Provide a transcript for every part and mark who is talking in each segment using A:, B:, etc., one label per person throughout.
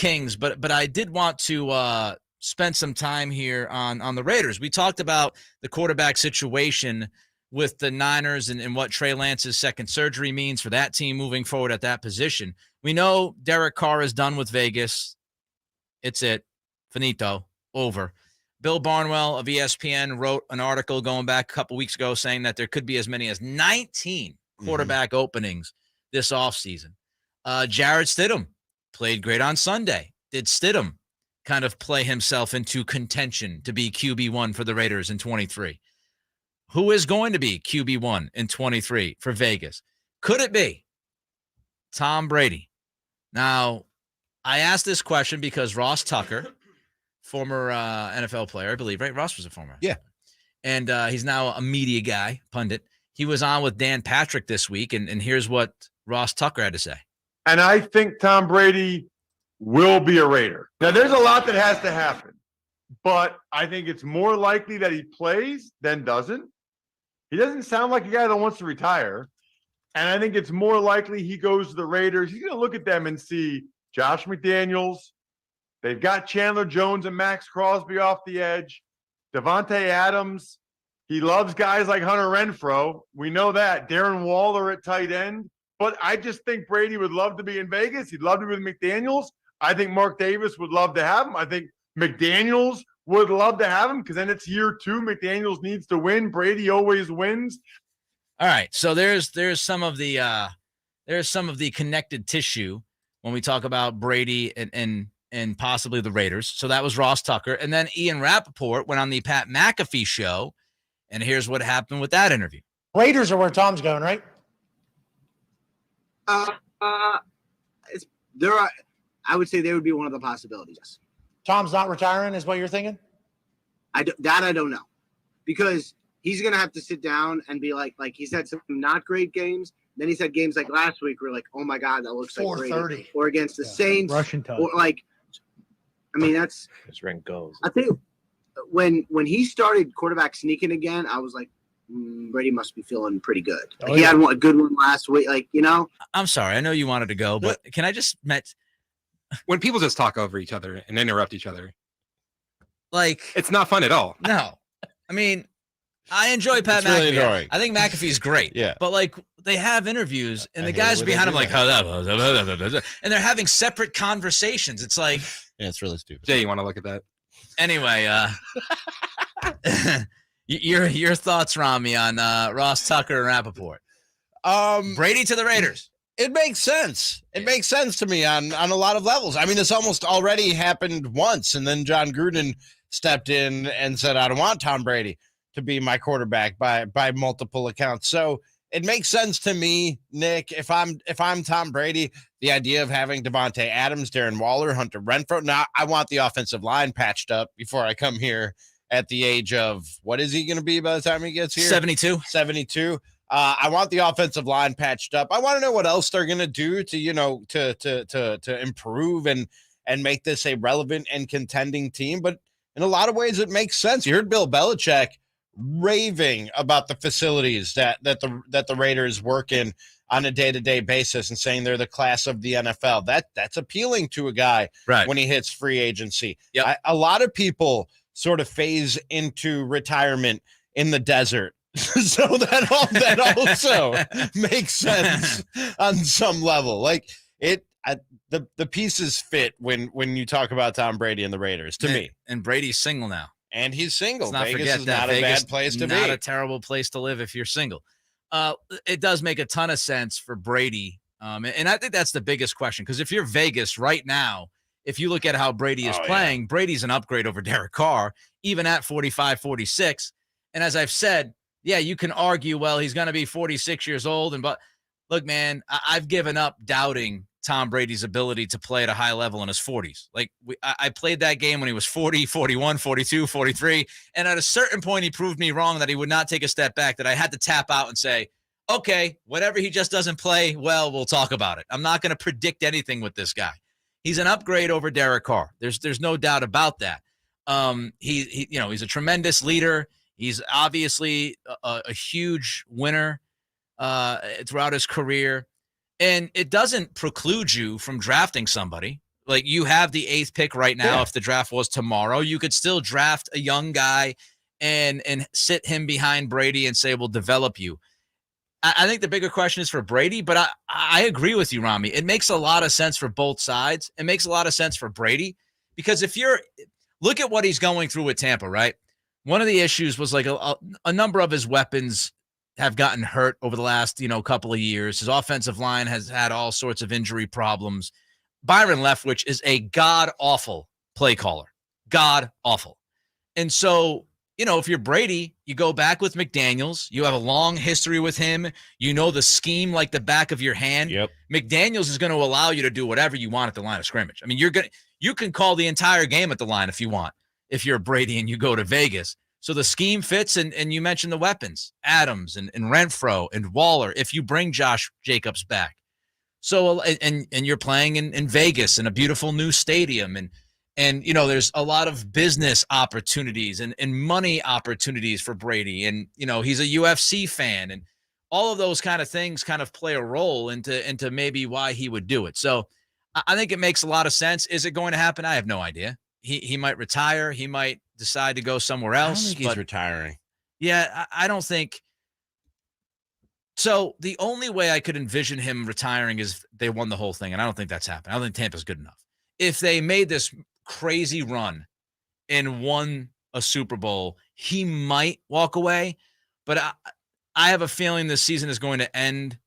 A: Kings, but I did want to spend some time here on the Raiders. We talked about the quarterback situation with the Niners and what Trey Lance's second surgery means for that team moving forward at that position. We know Derek Carr is done with Vegas. It's it. Finito. Over. Bill Barnwell of ESPN wrote an article going back a couple weeks ago saying that there could be as many as 19 quarterback openings this offseason. Jarrett Stidham played great on Sunday. Did Stidham kind of play himself into contention to be QB1 for the Raiders in 23? Who is going to be QB1 in 23 for Vegas? Could it be Tom Brady? Now, I asked this question because Ross Tucker, former NFL player, I believe, right? Ross was a former.
B: Yeah.
A: And he's now a media guy, pundit. He was on with Dan Patrick this week, and here's what Ross Tucker had to say.
C: And I think Tom Brady will be a Raider. Now, there's a lot that has to happen, but I think it's more likely that he plays than doesn't. He doesn't sound like a guy that wants to retire. And I think it's more likely he goes to the Raiders. He's going to look at them and see Josh McDaniels. They've got Chandler Jones and Max Crosby off the edge. Devontae Adams. He loves guys like Hunter Renfrow. We know that. Darren Waller at tight end. But I just think Brady would love to be in Vegas. He'd love to be with McDaniels. I think Mark Davis would love to have him. I think McDaniels would love to have him because then it's year 2. McDaniels needs to win. Brady always wins.
A: All right, so there's some of the connected tissue when we talk about Brady and possibly the Raiders. So that was Ross Tucker, and then Ian Rappaport went on the Pat McAfee show, and here's what happened with that interview.
D: Raiders are where Tom's going, right?
E: I would say they would be one of the possibilities. Yes.
D: Tom's not retiring, is what you're thinking?
E: I don't know, because he's gonna have to sit down and be like he's had some not great games. Then he's had games like last week where oh my God, that looks like
D: 430
E: or against the Saints,
F: Russian time.
E: or that's
B: His ring goes.
E: I think when he started quarterback sneaking again, I was like, Brady must be feeling pretty good. He had a good one last week,
A: I'm sorry, I know you wanted to go, but can I just
B: When people just talk over each other and interrupt each other,
A: it's
B: not fun at all.
A: No, I mean, I enjoy Pat McAfee. Really I think McAfee's great.
B: Yeah,
A: but they have interviews and the guys behind him and they're having separate conversations. It's yeah,
B: it's really stupid. Jay, you want to look at that?
A: Anyway, your thoughts, Ramie, on Ross Tucker and Rappaport? Brady to the Raiders.
F: It makes sense. It makes sense to me on a lot of levels. I mean, this almost already happened once, and then John Gruden stepped in and said, I don't want Tom Brady to be my quarterback by multiple accounts. So it makes sense to me, Nick, if I'm Tom Brady, the idea of having Devontae Adams, Darren Waller, Hunter Renfrow. Now, I want the offensive line patched up before I come here at the age of, what is he going to be by the time he gets here?
A: 72.
F: I want the offensive line patched up. I want to know what else they're going to do to improve and make this a relevant and contending team. But in a lot of ways, it makes sense. You heard Bill Belichick raving about the facilities that the Raiders work in on a day-to-day basis and saying they're the class of the NFL. That's appealing to a guy when he hits free agency.
A: Yep.
F: A lot of people sort of phase into retirement in the desert. So that also makes sense on some level. The pieces fit when you talk about Tom Brady and the Raiders to me.
A: And Brady's single now.
F: And he's single.
A: Let's not
F: Vegas
A: forget
F: is
A: that.
F: not
A: Vegas,
F: a bad place to be.
A: Not a terrible place to live if you're single. It does make a ton of sense for Brady. And I think that's the biggest question. Because if you're Vegas right now, if you look at how Brady is playing, Brady's an upgrade over Derek Carr, even at 45, 46. And as I've said, yeah, you can argue, well, he's going to be 46 years old. But look, man, I've given up doubting Tom Brady's ability to play at a high level in his 40s. I played that game when he was 40, 41, 42, 43. And at a certain point, he proved me wrong that he would not take a step back, that I had to tap out and say, okay, whatever he just doesn't play, well, we'll talk about it. I'm not going to predict anything with this guy. He's an upgrade over Derek Carr. There's no doubt about that. He's a tremendous leader. He's obviously a huge winner throughout his career. And it doesn't preclude you from drafting somebody. Like, you have the 8th pick right now.
F: Yeah.
A: If the draft was tomorrow, you could still draft a young guy and sit him behind Brady and say, we'll develop you. I think the bigger question is for Brady, but I agree with you, Ramie. It makes a lot of sense for both sides. It makes a lot of sense for Brady because look at what he's going through with Tampa, right? One of the issues was like a number of his weapons have gotten hurt over the last, couple of years. His offensive line has had all sorts of injury problems. Byron Leftwich is a god-awful play caller. God-awful. And so, if you're Brady, you go back with McDaniels. You have a long history with him. You know the scheme like the back of your hand.
F: Yep.
A: McDaniels is going to allow you to do whatever you want at the line of scrimmage. I mean, you can call the entire game at the line if you want, if you're Brady and you go to Vegas. So the scheme fits, and you mentioned the weapons, Adams and Renfro and Waller, if you bring Josh Jacobs back. So, and you're playing in Vegas in a beautiful new stadium, and there's a lot of business opportunities and money opportunities for Brady. And, he's a UFC fan, and all of those kind of things kind of play a role into maybe why he would do it. So I think it makes a lot of sense. Is it going to happen? I have no idea. He might retire. He might decide to go somewhere else.
F: I don't think he's retiring.
A: Yeah, I don't think. So the only way I could envision him retiring is they won the whole thing, and I don't think that's happened. I don't think Tampa's good enough. If they made this crazy run and won a Super Bowl, he might walk away, but I have a feeling this season is going to end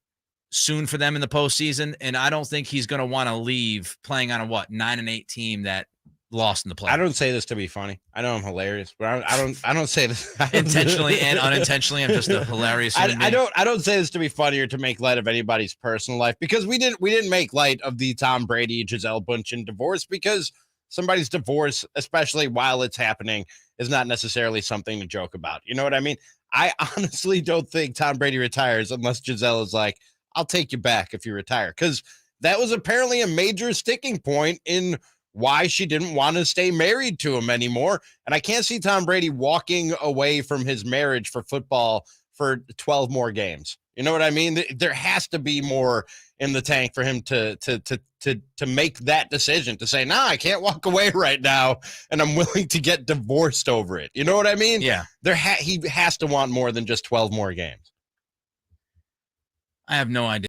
A: soon for them in the postseason, and I don't think he's going to want to leave playing on a 9-8 team that lost in the playoffs.
F: I don't say this to be funny. I know I'm hilarious, but I don't say this
A: intentionally and unintentionally. I'm just a hilarious.
F: I don't say this to be funny or to make light of anybody's personal life, because we didn't make light of the Tom Brady Gisele Bündchen divorce, because somebody's divorce, especially while it's happening, is not necessarily something to joke about. You know what I mean? I honestly don't think Tom Brady retires unless Gisele is like, I'll take you back if you retire, because that was apparently a major sticking point in why she didn't want to stay married to him anymore. And I can't see Tom Brady walking away from his marriage for football for 12 more games. You know what I mean? There has to be more in the tank for him to make that decision, to say, I can't walk away right now, and I'm willing to get divorced over it. You know what I mean?
A: Yeah.
F: He has to want more than just 12 more games.
A: I have no idea.